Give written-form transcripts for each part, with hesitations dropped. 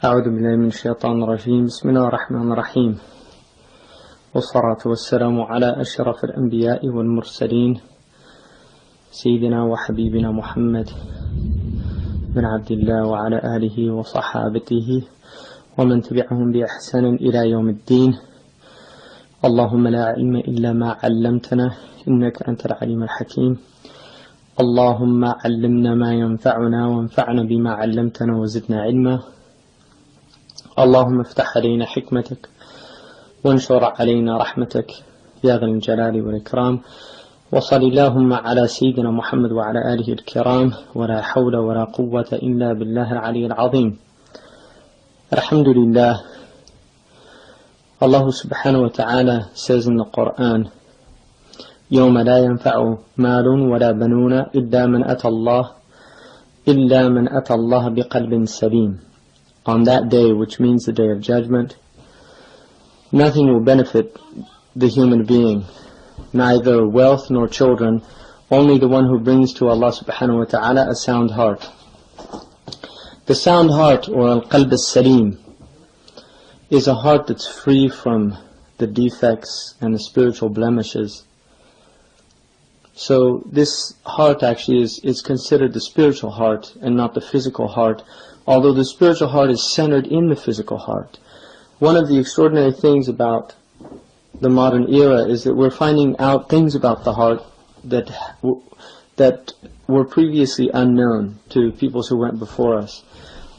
أعوذ بالله من الشيطان الرجيم. بسم الله الرحمن الرحيم، والصلاة والسلام على أشرف الأنبياء والمرسلين سيدنا وحبيبنا محمد بن عبد الله وعلى آله وصحابته ومن تبعهم بإحسان إلى يوم الدين. اللهم لا علم إلا ما علمتنا إنك أنت العليم الحكيم. اللهم علمنا ما ينفعنا وانفعنا بما علمتنا وزدنا علما. اللهم افتح علينا حكمتك وانشر علينا رحمتك يا ذا الجلال والإكرام. وصل اللهم على سيدنا محمد وعلى آله الكرام، ولا حول ولا قوة إلا بالله العلي العظيم. الحمد لله. Allah subhanahu wa ta'ala says in the Quran, يوم لا ينفع مال ولا بنون إلا من أتى الله بقلب سليم. On that day, which means the day of judgment, nothing will benefit the human being, neither wealth nor children, only the one who brings to Allah subhanahu wa ta'ala a sound heart. The sound heart, or al-qalb al-salim, is a heart that's free from the defects and the spiritual blemishes. So this heart actually is considered the spiritual heart and not the physical heart, although the spiritual heart is centered in the physical heart. One of the extraordinary things about the modern era is that we're finding out things about the heart that were previously unknown to peoples who went before us.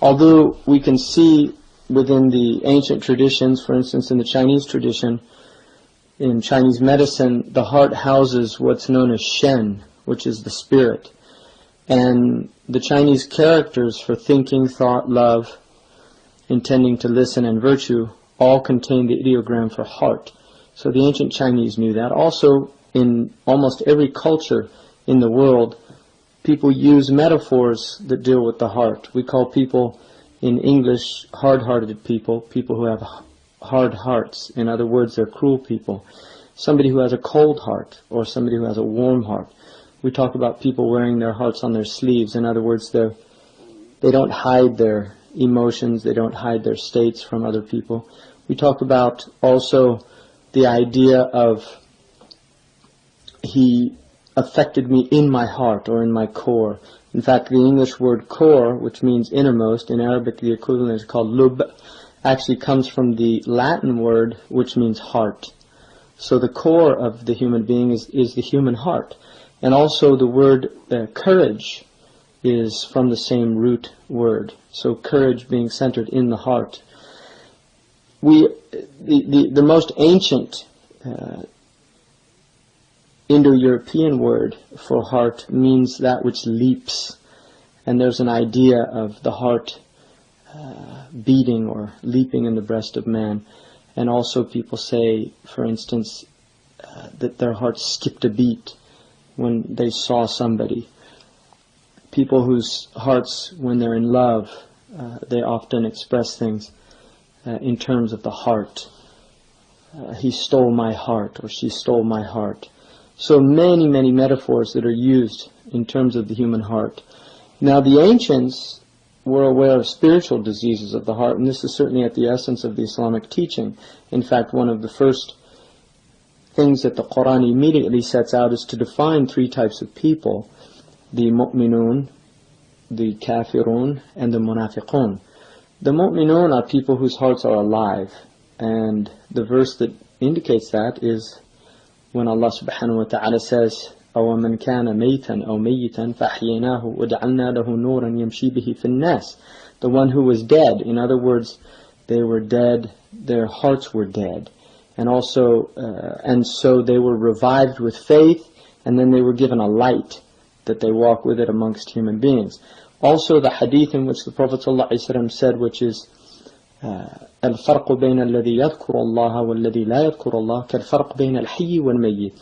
Although we can see within the ancient traditions, for instance in the Chinese tradition, in Chinese medicine, the heart houses what's known as Shen, which is the spirit. And the Chinese characters for thinking, thought, love, intending to listen, and virtue all contain the ideogram for heart. So the ancient Chinese knew that. Also, in almost every culture in the world, people use metaphors that deal with the heart. We call people in English hard-hearted people, people who have hard hearts. In other words, they're cruel people. Somebody who has a cold heart or somebody who has a warm heart. We talk about people wearing their hearts on their sleeves. In other words, they don't hide their emotions, they don't hide their states from other people. We talk about also the idea of he affected me in my heart or in my core. In fact, the English word core, which means innermost, in Arabic the equivalent is called lub, actually comes from the Latin word which means heart. So the core of the human being is the human heart. And also the word courage is from the same root word. So courage being centered in the heart. The most ancient Indo-European word for heart means that which leaps. And there's an idea of the heart beating or leaping in the breast of man. And also people say, for instance, that their heart skipped a beat when they saw somebody. People whose hearts, when they're in love, they often express things in terms of the heart. He stole my heart, or she stole my heart. So many, many metaphors that are used in terms of the human heart. Now the ancients were aware of spiritual diseases of the heart, and this is certainly at the essence of the Islamic teaching. In fact, one of the first things that the Quran immediately sets out is to define three types of people: the mu'minun, the kafirun, and the munafiqun. The mu'minun are people whose hearts are alive, and the verse that indicates that is when Allah subhanahu wa ta'ala says, أَوَمَنْ كَانَ مَيْتًا أَوْ مَيِّتًا فَأَحْيَيْنَاهُ وَجَعَلْنَا لَهُ نُورًا يَمْشِي بِهِ فِي النَّاسِ. The one who was dead. In other words, they were dead, their hearts were dead. And also, and so they were revived with faith, and then they were given a light that they walk with it amongst human beings. Also the hadith in which the Prophet ﷺ said, which is الفرق بين الذي يذكر الله والذي لا يذكر الله كالفرق بين الحي والميت.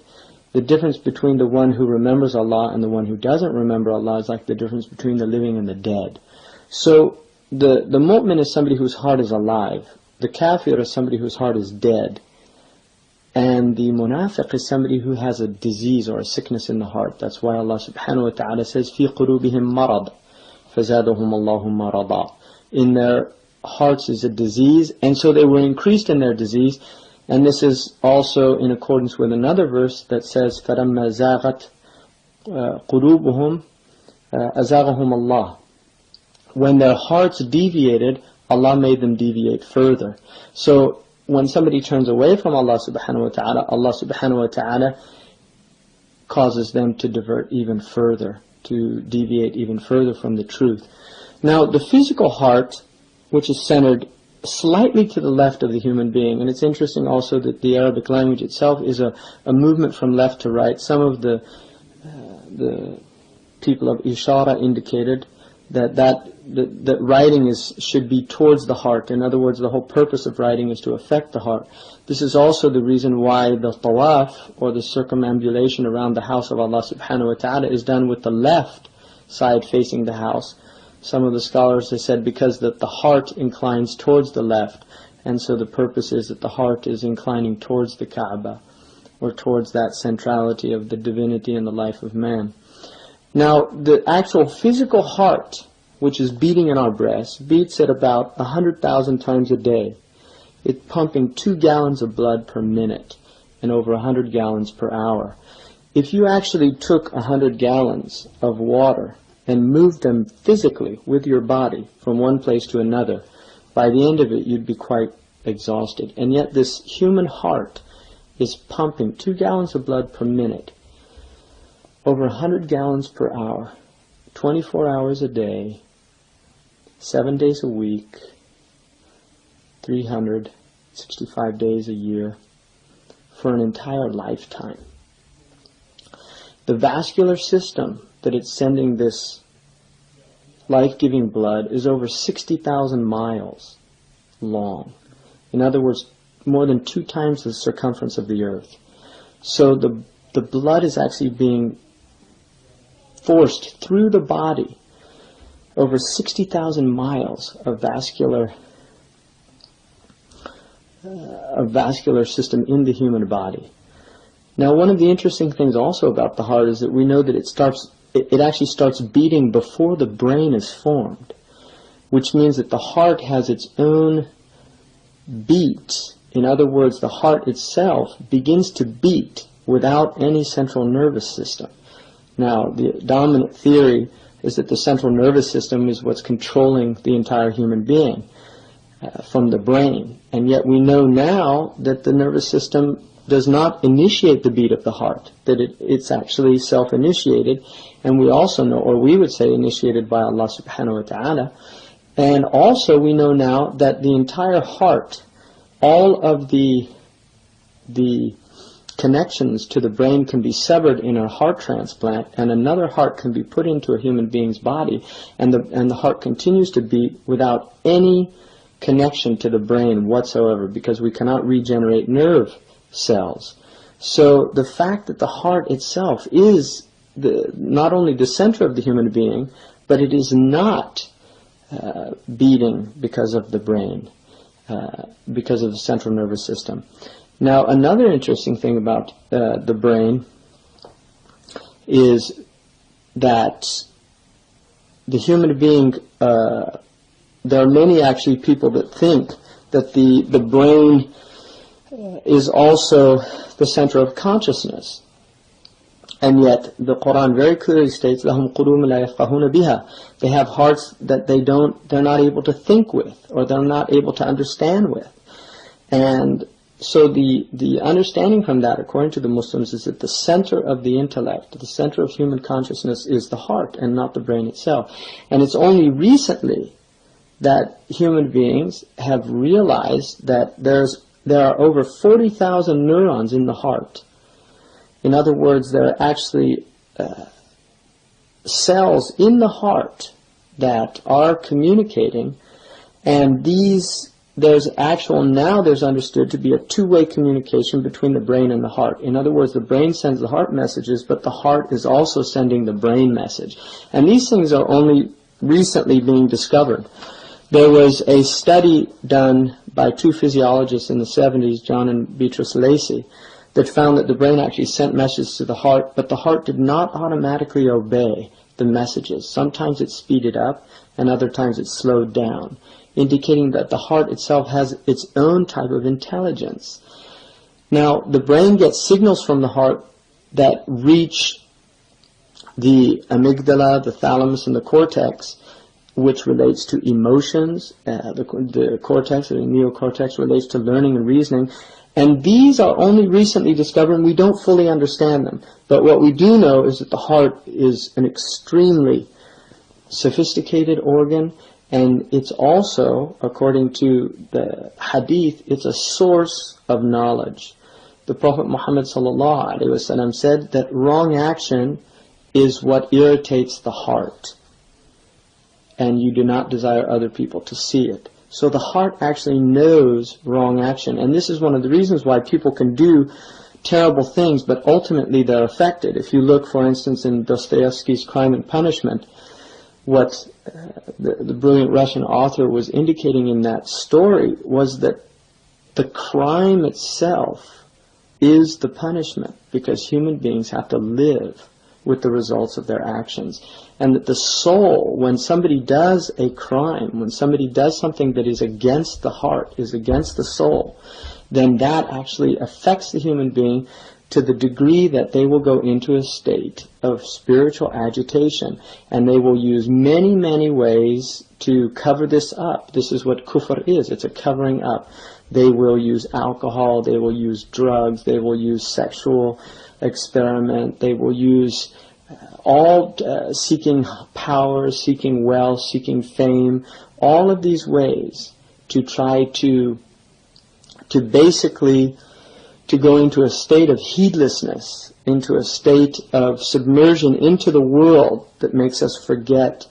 The difference between the one who remembers Allah and the one who doesn't remember Allah is like the difference between the living and the dead. So the mu'min is somebody whose heart is alive. The kafir is somebody whose heart is dead. And the munafiq is somebody who has a disease or a sickness in the heart. That's why Allah subhanahu wa ta'ala says, فِي قُلُوبِهِمْ مَرَضٍ فَزَادَهُمُ اللَّهُ مَرَضًا. In their hearts is a disease, and so they were increased in their disease. And this is also in accordance with another verse that says, فَلَمَّا زَاغَتْ قُلُوبُهُمْ أَزَاغَهُمُ اللَّهُ. When their hearts deviated, Allah made them deviate further. So when somebody turns away from Allah subhanahu wa ta'ala, Allah subhanahu wa ta'ala causes them to divert even further, to deviate even further from the truth. Now, the physical heart, which is centered slightly to the left of the human being, and it's interesting also that the Arabic language itself is a movement from left to right. Some of the people of Ishara indicated that writing should be towards the heart. In other words, the whole purpose of writing is to affect the heart. This is also the reason why the tawaf, or the circumambulation around the house of Allah subhanahu wa ta'ala, is done with the left side facing the house. Some of the scholars have said because the heart inclines towards the left, and so the purpose is that the heart is inclining towards the Kaaba, or towards that centrality of the divinity in the life of man. Now, the actual physical heart, which is beating in our breast, beats at about 100,000 times a day. It's pumping 2 gallons of blood per minute and over 100 gallons per hour. If you actually took 100 gallons of water and moved them physically with your body from one place to another, by the end of it you'd be quite exhausted. And yet this human heart is pumping 2 gallons of blood per minute, over 100 gallons per hour, 24 hours a day, 7 days a week, 365 days a year, for an entire lifetime. The vascular system that it's sending this life-giving blood is over 60,000 miles long. In other words, more than 2 times the circumference of the earth. So the blood is actually being forced through the body over 60,000 miles of vascular system in the human body. Now, one of the interesting things also about the heart is that we know that it actually starts beating before the brain is formed, which means that the heart has its own beat. In other words, the heart itself begins to beat without any central nervous system. Now, the dominant theory is that the central nervous system is what's controlling the entire human being from the brain. And yet we know now that the nervous system does not initiate the beat of the heart, that it's actually self-initiated. And we also know, or we would say initiated by Allah subhanahu wa ta'ala. And also we know now that the entire heart, all of the connections to the brain can be severed in a heart transplant, and another heart can be put into a human being's body, and the heart continues to beat without any connection to the brain whatsoever, because we cannot regenerate nerve cells. So the fact that the heart itself is not only the center of the human being, but it is not beating because of the brain, because of the central nervous system. Now, another interesting thing about the brain is that the human being, there are many actually people that think that the brain is also the center of consciousness. And yet the Quran very clearly states, لَهُمْ قُلُوبٌ لَا يَفْقَهُونَ بِهَا. They have hearts that they're not able to think with, or they're not able to understand with. And so the understanding from that, according to the Muslims, is that the center of the intellect, the center of human consciousness, is the heart and not the brain itself. And it's only recently that human beings have realized that there are over 40,000 neurons in the heart. In other words, there are actually cells in the heart that are communicating, and there's understood to be a two-way communication between the brain and the heart. In other words, the brain sends the heart messages, but the heart is also sending the brain message. And these things are only recently being discovered. There was a study done by 2 physiologists in the 70s, John and Beatrice Lacey, that found that the brain actually sent messages to the heart, but the heart did not automatically obey. the messages. Sometimes it's speeded up, and other times it's slowed down, indicating that the heart itself has its own type of intelligence. Now, the brain gets signals from the heart that reach the amygdala, the thalamus, and the cortex, which relates to emotions. The cortex, or the neocortex, relates to learning and reasoning. And these are only recently discovered, and we don't fully understand them. But what we do know is that the heart is an extremely sophisticated organ, and it's also, according to the hadith, it's a source of knowledge. The Prophet Muhammad ﷺ said that wrong action is what irritates the heart, and you do not desire other people to see it. So the heart actually knows wrong action, and this is one of the reasons why people can do terrible things, but ultimately they're affected. If you look, for instance, in Dostoevsky's Crime and Punishment, what the brilliant Russian author was indicating in that story was that the crime itself is the punishment, because human beings have to live with the results of their actions. And that the soul, when somebody does a crime, when somebody does something that is against the heart, is against the soul, then that actually affects the human being to the degree that they will go into a state of spiritual agitation, and they will use many, many ways to cover this up. This is what kufr is. It's a covering up. They will use alcohol, they will use drugs, they will use sexual experiment, they will use all seeking power, seeking wealth, seeking fame, all of these ways to try to basically to go into a state of heedlessness, into a state of submersion into the world that makes us forget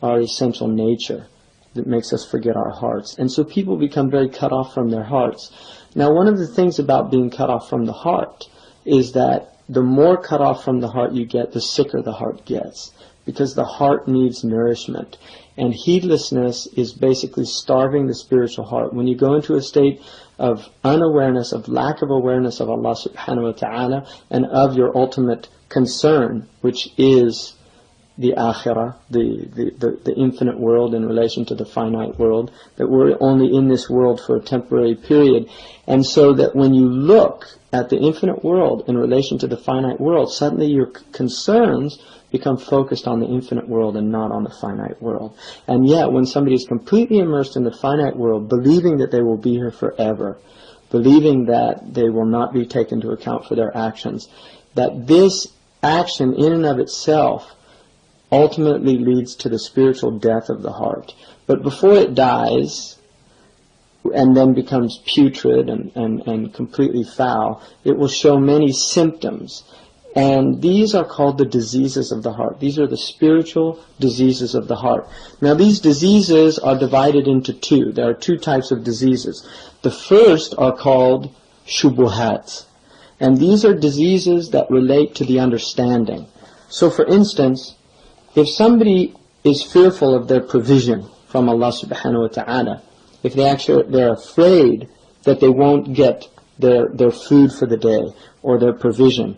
our essential nature, that makes us forget our hearts. And so people become very cut off from their hearts. Now, one of the things about being cut off from the heart is that the more cut off from the heart you get, the sicker the heart gets, because the heart needs nourishment. And heedlessness is basically starving the spiritual heart. When you go into a state of unawareness, of lack of awareness of Allah subhanahu wa ta'ala, and of your ultimate concern, which is the akhirah, the infinite world in relation to the finite world, that we're only in this world for a temporary period. And so that when you look at the infinite world in relation to the finite world, suddenly your concerns become focused on the infinite world and not on the finite world. And yet, when somebody is completely immersed in the finite world, believing that they will be here forever, believing that they will not be taken into account for their actions, that this action in and of itself ultimately leads to the spiritual death of the heart. But before it dies, and then becomes putrid and completely foul, it will show many symptoms. And these are called the diseases of the heart. These are the spiritual diseases of the heart. Now, these diseases are divided into two. There are two types of diseases. The first are called shubuhat. And these are diseases that relate to the understanding. So, for instance, if somebody is fearful of their provision from Allah subhanahu wa ta'ala, if they're afraid that they won't get their food for the day or their provision,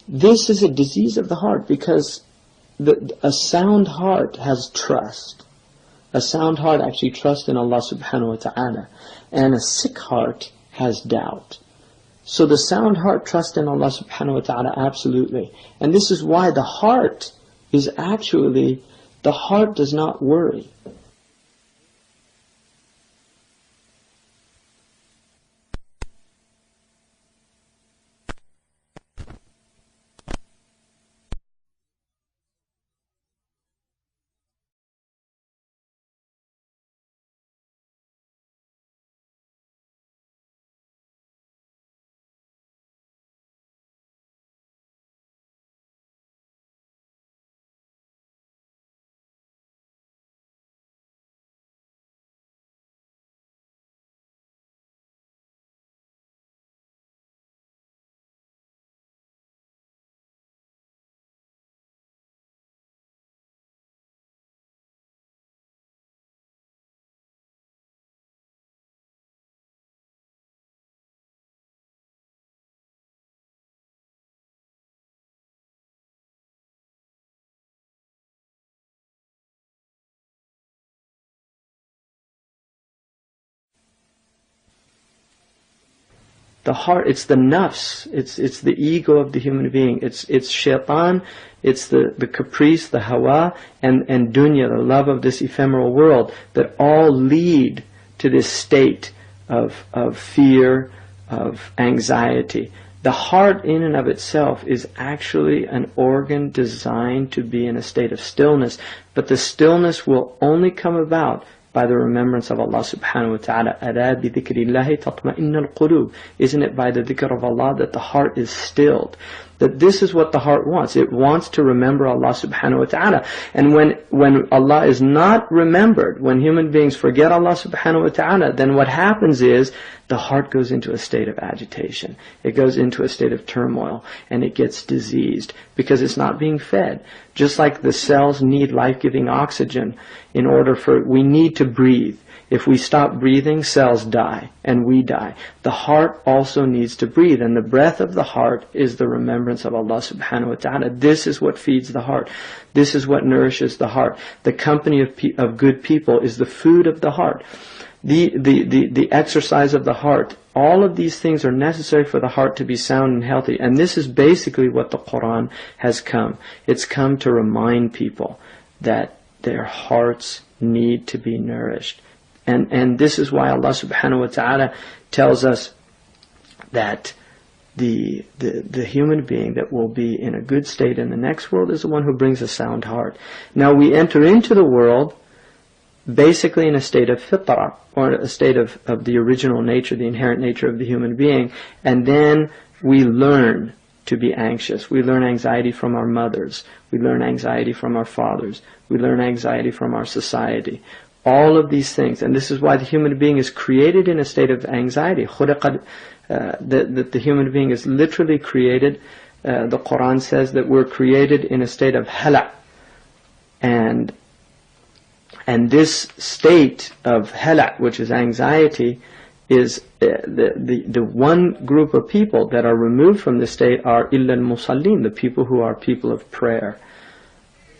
this is a disease of the heart, because a sound heart has trust. A sound heart actually trusts in Allah subhanahu wa ta'ala. And a sick heart has doubt. So the sound heart trusts in Allah subhanahu wa ta'ala absolutely. And this is why the heart does not worry. The heart, it's the nafs, it's the ego of the human being, it's shaitan, it's the caprice, the hawa, and dunya, the love of this ephemeral world, that all lead to this state of fear, of anxiety. The heart in and of itself is actually an organ designed to be in a state of stillness, but the stillness will only come about by the remembrance of Allah subhanahu wa ta'ala. أَلَا بِذِكْرِ اللَّهِ تَطْمَئِنَّ الْقُلُوبِ. Isn't it by the dhikr of Allah that the heart is stilled? That this is what the heart wants. It wants to remember Allah subhanahu wa ta'ala. And when Allah is not remembered, when human beings forget Allah subhanahu wa ta'ala, then what happens is the heart goes into a state of agitation. It goes into a state of turmoil, and it gets diseased because it's not being fed. Just like the cells need life-giving oxygen in order for, we need to breathe. If we stop breathing, cells die, and we die. The heart also needs to breathe, and the breath of the heart is the remembrance of Allah subhanahu wa ta'ala. This is what feeds the heart. This is what nourishes the heart. The company of good people is the food of the heart. The exercise of the heart. All of these things are necessary for the heart to be sound and healthy. And this is basically what the Quran has come. It's come to remind people that their hearts need to be nourished. And this is why Allah subhanahu wa ta'ala tells us that the human being that will be in a good state in the next world is the one who brings a sound heart. Now we enter into the world basically in a state of fitrah, or a state of the original nature, the inherent nature of the human being, and then we learn to be anxious. We learn anxiety from our mothers. We learn anxiety from our fathers. We learn anxiety from our society. All of these things, and this is why the human being is created in a state of anxiety. That the human being is literally created. The Quran says that we're created in a state of hala, and this state of hala, which is anxiety, is the one group of people that are removed from this state are illa al-musallin, the people who are people of prayer.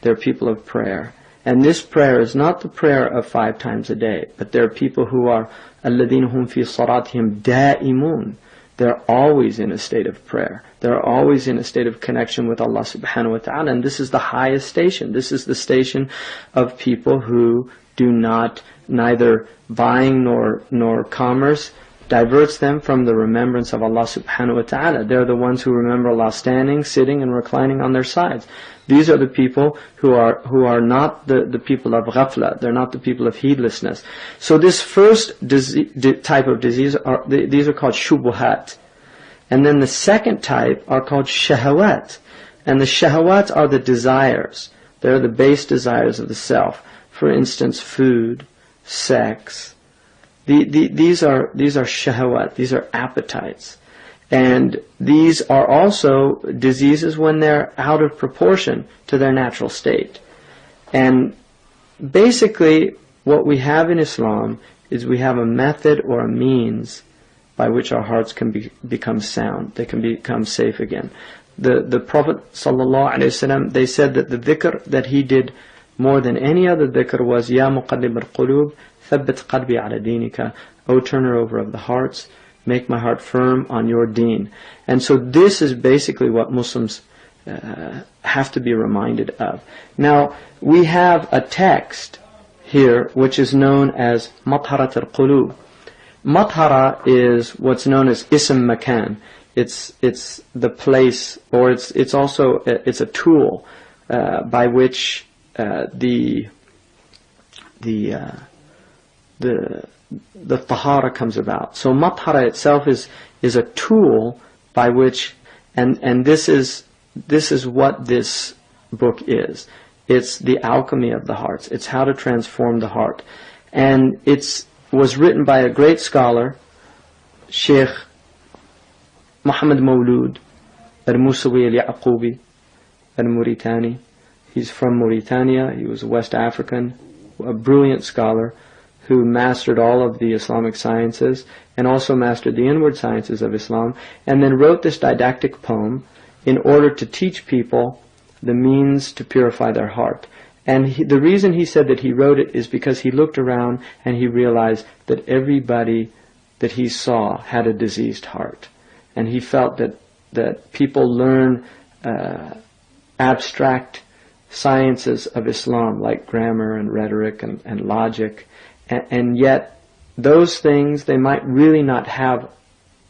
They're people of prayer. And this prayer is not the prayer of 5 times a day, but there are people who are الَّذِينَ هُمْ فِي صَلَاتِهِمْ دَائِمُونَ. They're always in a state of prayer. They're always in a state of connection with Allah subhanahu wa ta'ala. And this is the highest station. This is the station of people who do not, neither buying nor commerce diverts them from the remembrance of Allah subhanahu wa ta'ala. They're the ones who remember Allah standing, sitting, and reclining on their sides. These are the people who are not the people of ghafla. They're not the people of heedlessness. So this first type of disease, these are called shubuhat. And then the second type are called shahawat. And the shahawat are the desires. They're the base desires of the self. For instance, food, sex. These are shahawat. These are appetites. And these are also diseases when they're out of proportion to their natural state. And basically what we have in Islam is we have a method or a means by which our hearts can become sound. They can become safe again. The Prophet ﷺ, they said that the dhikr that he did more than any other dhikr was Ya muqallib al-qulub, thabbit qalbi ala dinika. O turner over of the hearts, make my heart firm on your deen. And so this is basically what Muslims have to be reminded of. Now, we have a text here which is known as Matharat al-Qulub. Mathara is what's known as Ism Makan. It's the place, or it's also a tool by which the tahara comes about. So mathara itself is a tool by which, and this is what this book is. It's the alchemy of the hearts. It's how to transform the heart. And was written by a great scholar, Sheikh Muhammad Mawlud al-Musawi al-Yaqubi al-Mauritani. He's from Mauritania. He was a West African, a brilliant scholar who mastered all of the Islamic sciences and also mastered the inward sciences of Islam, and then wrote this didactic poem in order to teach people the means to purify their heart. And the reason he said that he wrote it is because he looked around and he realized that everybody that he saw had a diseased heart. and he felt that people learn abstract sciences of Islam, like grammar and rhetoric and logic, and yet those things they might really not have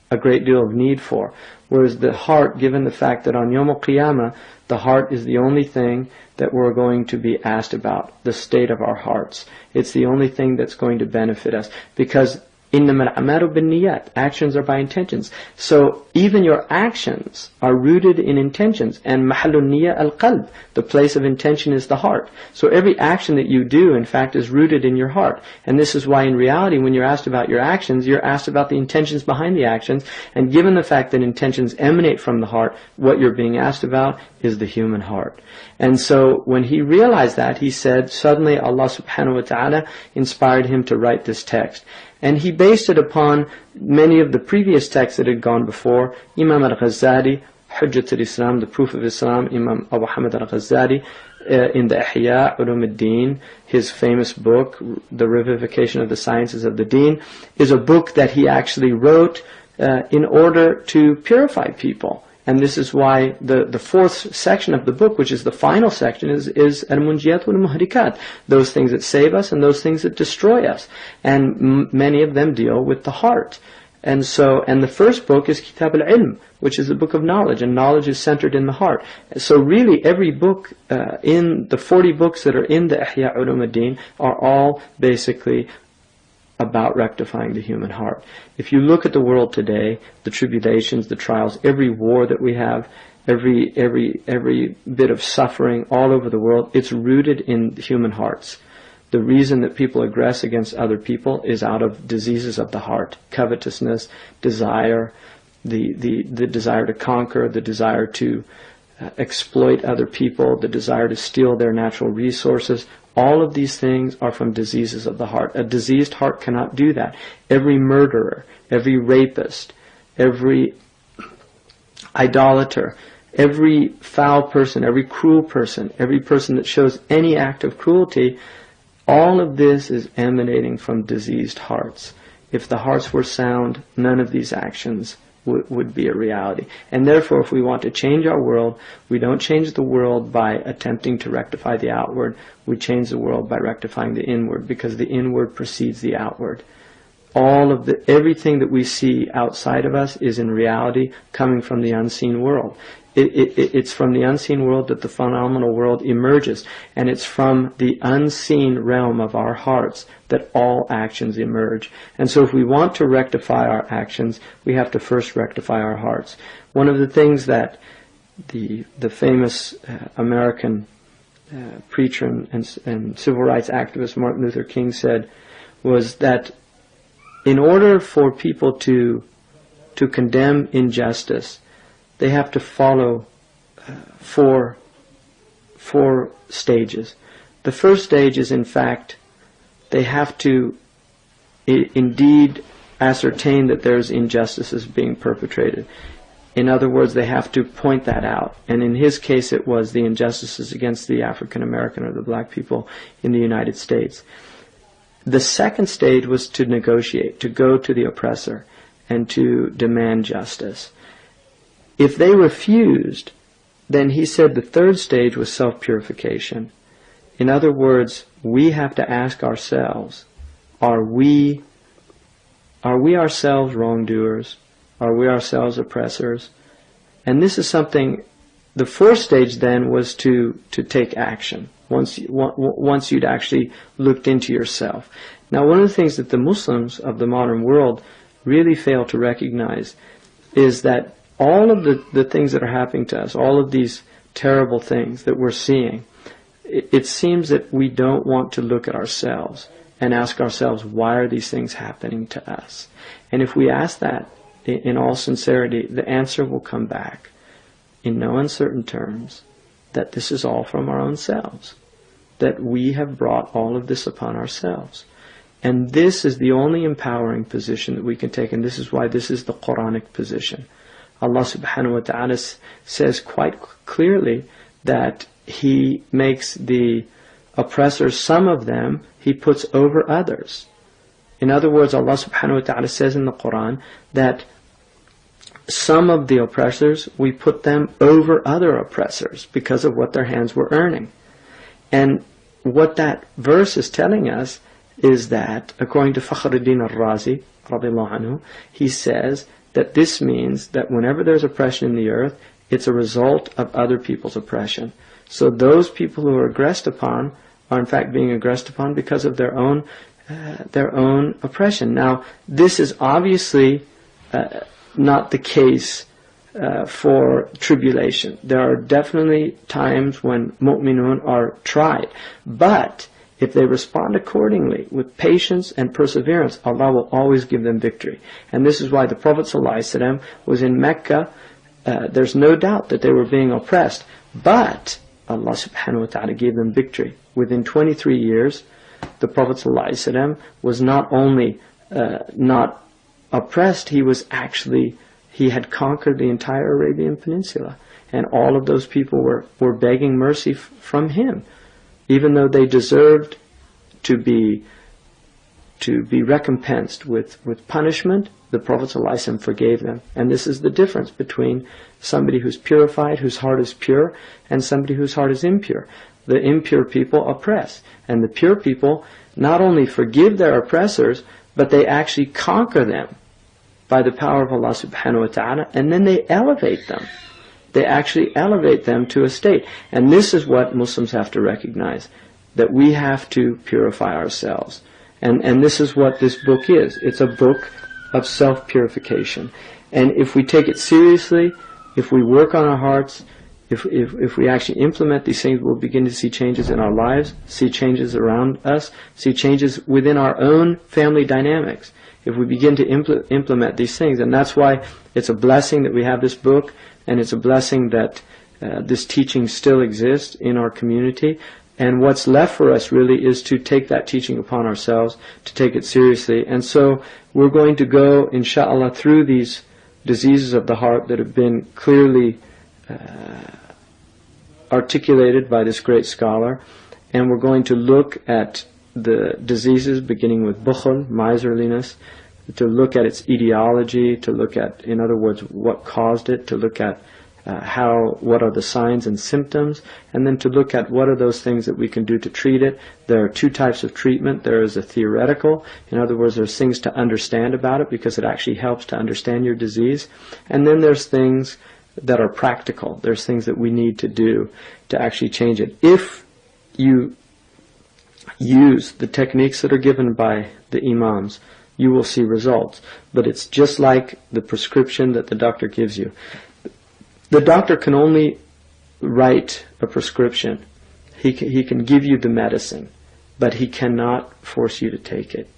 a great deal of need for. Whereas the heart, given the fact that on Yawm al-Qiyamah, the heart is the only thing that we're going to be asked about, the state of our hearts. It's the only thing that's going to benefit us. Because إِنَّمَا الْأَعْمَالُ بِالنِّيَّاتِ, actions are by intentions. So even your actions are rooted in intentions. And مَحَلُّ النِّيَّةِ الْقَلْبِ, the place of intention is the heart. So every action that you do, in fact, is rooted in your heart. And this is why in reality, when you're asked about your actions, you're asked about the intentions behind the actions. And given the fact that intentions emanate from the heart, what you're being asked about is the human heart. And so when he realized that, he said, suddenly Allah subhanahu wa ta'ala inspired him to write this text. And he based it upon many of the previous texts that had gone before. Imam al-Ghazali, Hujjat al-Islam, the proof of Islam, Imam Abu Hamid al-Ghazali, in the Ihya Ulum al-Din, his famous book, The Revivification of the Sciences of the Deen, is a book that he actually wrote in order to purify people. And this is why the fourth section of the book, which is the final section, is al-munjiyat wal-muhrikat, those things that save us and those things that destroy us. And many of them deal with the heart. And the first book is Kitab al-Ilm, which is the book of knowledge, and knowledge is centered in the heart. So really every book in the 40 books that are in the Ihya Ulum al-Din are all basically about rectifying the human heart. If you look at the world today, the tribulations, the trials, every war that we have, every bit of suffering all over the world, it's rooted in human hearts. The reason that people aggress against other people is out of diseases of the heart. Covetousness, desire, the desire to conquer, the desire to exploit other people, the desire to steal their natural resources. All of these things are from diseases of the heart. A diseased heart cannot do that. Every murderer, every rapist, every idolater, every foul person, every cruel person, every person that shows any act of cruelty, all of this is emanating from diseased hearts. If the hearts were sound, none of these actions would be a reality. And therefore, if we want to change our world, we don't change the world by attempting to rectify the outward. We change the world by rectifying the inward, because the inward precedes the outward. Everything that we see outside of us is in reality coming from the unseen world. It's from the unseen world that the phenomenal world emerges, and it's from the unseen realm of our hearts that all actions emerge. And so if we want to rectify our actions, we have to first rectify our hearts. One of the things that the famous American preacher and civil rights activist Martin Luther King said was that in order for people to condemn injustice, they have to follow four stages. The first stage is, in fact, they have to indeed ascertain that there's injustices being perpetrated. In other words, they have to point that out. And in his case, it was the injustices against the African American or the black people in the United States. The second stage was to negotiate, to go to the oppressor and to demand justice. If they refused, then he said the third stage was self-purification. In other words, we have to ask ourselves, are we ourselves wrongdoers? Are we ourselves oppressors? And this is something, the fourth stage then was to take action, once you'd actually looked into yourself. Now, one of the things that the Muslims of the modern world really fail to recognize is that all of the things that are happening to us, all of these terrible things that we're seeing, it seems that we don't want to look at ourselves and ask ourselves, why are these things happening to us? And if we ask that in all sincerity, the answer will come back in no uncertain terms that this is all from our own selves, that we have brought all of this upon ourselves. And this is the only empowering position that we can take, and this is why this is the Quranic position. Allah subhanahu wa ta'ala says quite clearly that He makes the oppressors, some of them, He puts over others. In other words, Allah subhanahu wa ta'ala says in the Quran that some of the oppressors, we put them over other oppressors because of what their hands were earning. And what that verse is telling us is that, according to Fakhruddin al-Razi, radiallahu anhu, he says that this means that whenever there's oppression in the earth, it's a result of other people's oppression. So those people who are aggressed upon are in fact being aggressed upon because of their own oppression. Now, this is obviously not the case for tribulation. There are definitely times when mu'minun are tried. But if they respond accordingly with patience and perseverance, Allah will always give them victory. And this is why the Prophet ﷺ was in Mecca. There's no doubt that they were being oppressed. But Allah subhanahu wa ta'ala gave them victory. Within 23 years, the Prophet ﷺ was not only not oppressed, he had conquered the entire Arabian Peninsula. And all of those people were begging mercy from him. Even though they deserved to be recompensed with punishment, the Prophet ﷺ forgave them. And this is the difference between somebody who's purified, whose heart is pure, and somebody whose heart is impure. The impure people oppress, and the pure people not only forgive their oppressors, but they actually conquer them by the power of Allah subhanahu wa ta'ala, and then they elevate them. They actually elevate them to a state. And this is what Muslims have to recognize, that we have to purify ourselves. And this is what this book is. It's a book of self-purification. And if we take it seriously, if we work on our hearts, if we actually implement these things, we'll begin to see changes in our lives, see changes around us, see changes within our own family dynamics. If we begin to implement these things. And that's why it's a blessing that we have this book, and it's a blessing that this teaching still exists in our community. And what's left for us really is to take that teaching upon ourselves, to take it seriously. And so we're going to go, inshallah, through these diseases of the heart that have been clearly articulated by this great scholar. And we're going to look at the diseases beginning with bukhul, miserliness, to look at its etiology, to look at, in other words, what caused it, to look at what are the signs and symptoms, and then to look at what are those things that we can do to treat it. There are two types of treatment. There is a theoretical, in other words, there's things to understand about it because it actually helps to understand your disease. And then there's things that are practical. There's things that we need to do to actually change it. If you use the techniques that are given by the imams, you will see results. But it's just like the prescription that the doctor gives you. The doctor can only write a prescription. He can give you the medicine, but he cannot force you to take it.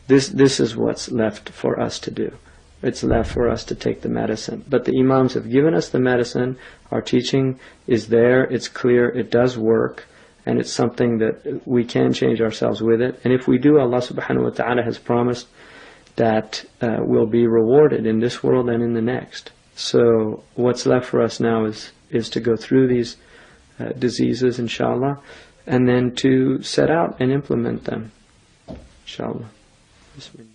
This is what's left for us to do. It's left for us to take the medicine. But the imams have given us the medicine. Our teaching is there. It's clear. It does work. And it's something that we can change ourselves with it. And if we do, Allah subhanahu wa ta'ala has promised that we'll be rewarded in this world and in the next. So what's left for us now is to go through these diseases, inshallah, and then to set out and implement them, inshallah. Bismillah.